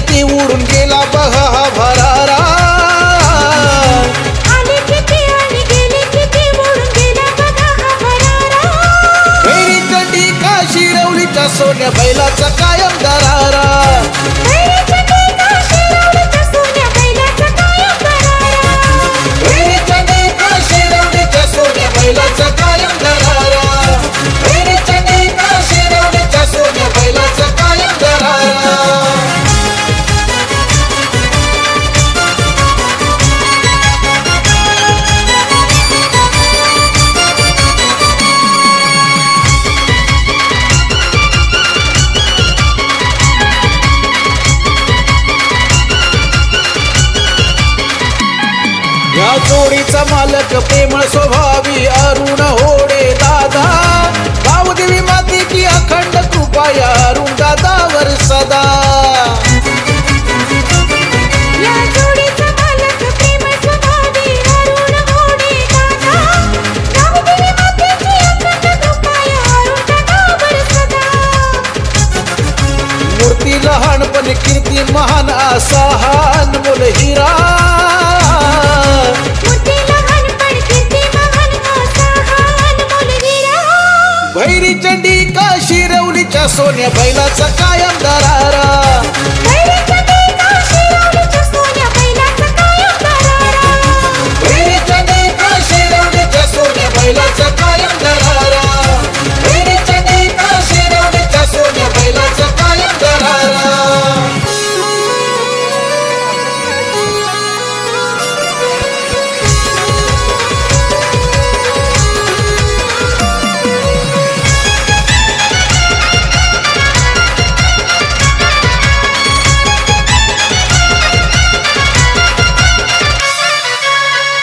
किती उडून गेला बघा हा भरारा. आले किती आणि गेले किती उडून गेला बघा हा भरारा. वैरी चंडी का शिरवलीच्या सोन्या बैलाचा कायम दरारा. वैरी चंडी का शिरवलीच्या सोन्या बैलाचा कायम दरारा. वैरी चंडी का शिरवलीच्या सोन्या बैलाचा कायम दरारा. वैरी चंडी का शिरवलीच्या सोन्या बैलाचा कायम दरारा. या जोडीचा मालक प्रेमळ स्वभावी अरुण होडे दादा. गावदेवी मातेची अखंड कृपा या अरुण दादावर सदा. या जोडीचा मालक प्रेमळ स्वभावी अरुण होडे दादा. गावदेवी मातेची अखंड कृपा या अरुण दादावर सदा. मूर्ती लहान पण कीर्ती महान असा हा अनमोल हिरा. मूर्ती लहान पण कीर्ती महान असा हा अनमोल हिरा. भैरी चंडी का शिरवलीच्या सोन्या बैलाचा कायम दरारा. वैरी चंडी का शिरवलीच्या सोन्या बैलाचा कायम दरारा. भैरी चंडी का शिरवलीच्या सोन्या बैलाचा कायम दरारा. भैरी चंडी का शिरवलीच्या सोन्या बैलाचा कायम दरारा.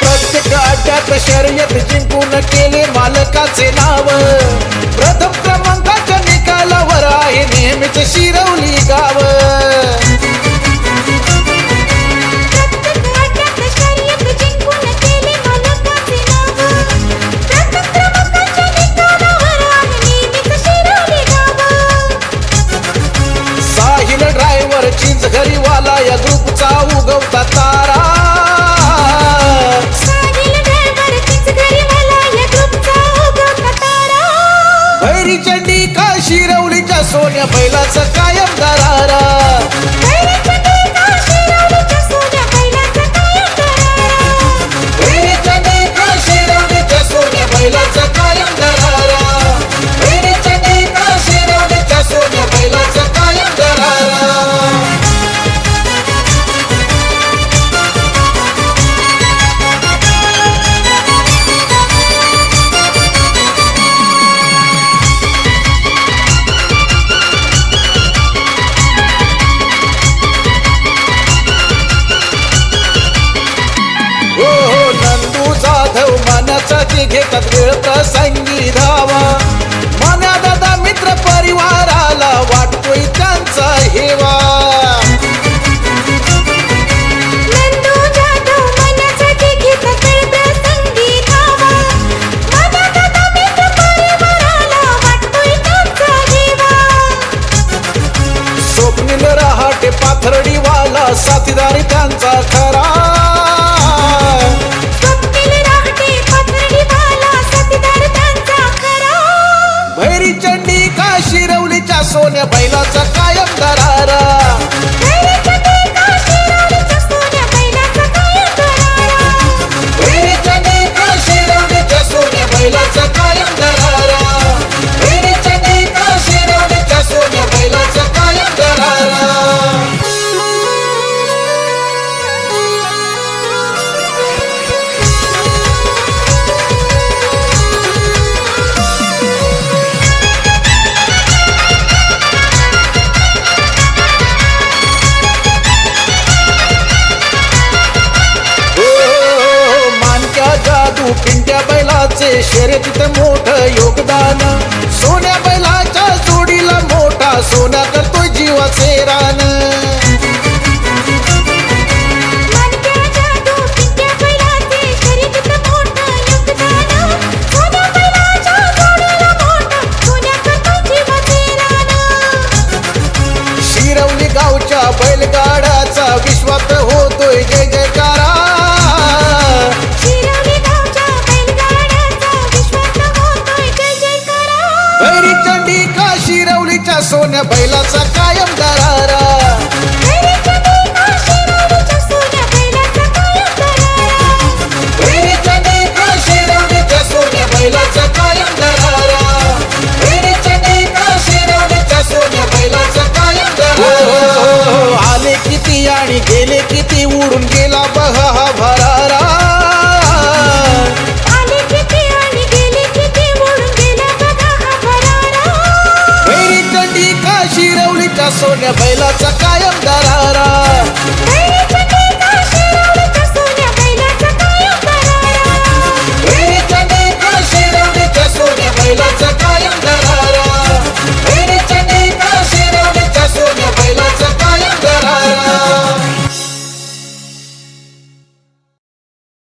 प्रत्येक अड्ड्यात शर्यत जिंकून केले मालकाचे नाव. प्रथम क्रमांकाच्या निकालावर आहे नेहमीच शिरवली गाव. प्रत्येक अड्ड्यात शर्यत जिंकून केले मालकाचे नाव. प्रथम क्रमांकाच्या निकालावर आहे नेहमीच शिरवली गाव. साहिल ड्रायव्हर चिंचघरीवाला या ग्रुपचा उगवता तारा. साहिल ड्रायव्हर चिंचघरीवाला या ग्रुपचा उगवता तारा. भैरी चंडी का शिरवलीच्या सोन्या बैलाचा कायम दरारा. वैरी चंडी का शिरवलीच्या सोन्या बैलाचा कायम दरारा. भैरी चंडी का शिरवलीच्या सोन्या बैलाचा कायम दरारा. भैरी चंडी का शिरवलीच्या सोन्या बैलाचा कायम दरारा. हो हो नंदू जाधव मानाचा की घेतात वेळ प्रसंगी धावा. मान्या दादा मित्र परिवाराला वाटतोय त्यांचा हेवा. नंदू जाधव मनासाठी घेतात वेळ प्रसंगी धावा. माझा दादा मित्र परिवाराला वाटतोय त्यांचा हेवा. स्वप्नील रहाटे पाथर्डीवाला साथीदारी त्यांचा खरा. स्वप्नील रहाटे पाथर्डीवाला साथीदार त्यांचा खरा. भैरी चंडी का शिरवलीच्या सोन्या बैलाचा कायम दरारा. वैरी चंडी का शिरवलीच्या सोन्या बैलाचा कायम दरारा. भैरी चंडी का शिरवलीच्या सोन्या बैलाचा कायम दरारा. भैरी चंडी का शिरवलीच्या सोन्या बैलाचा कायम दरारा. पिंट्या बैलाचे शर्यतीत मोठं योगदान. सोन्या बैलाच्या जोडीला मोठा सोन्या करतोय जीवाचे रान. शिरवली गावच्या बैलगाडी शिरवलीच्या सोन्या बैलाचा कायम दरारा वैरीच्या देखा शिरवलीच्या सोन्या बैलाचा कायम दरारा वैरीच्या देखा शिरवलीच्या सोन्या बैलाचा कायम दरारा वैरीच्या देखा शिरवलीच्या सोन्या बैलाचा कायम दरारा आले किती आणि गेले किती उडून गेला बघा हा भरारा आले किती आणि गेले किती उडून गेला बघा हा भरारा वैरीच्या देखा शिरवलीच्या सोन्या बैलाचा कायम दरारा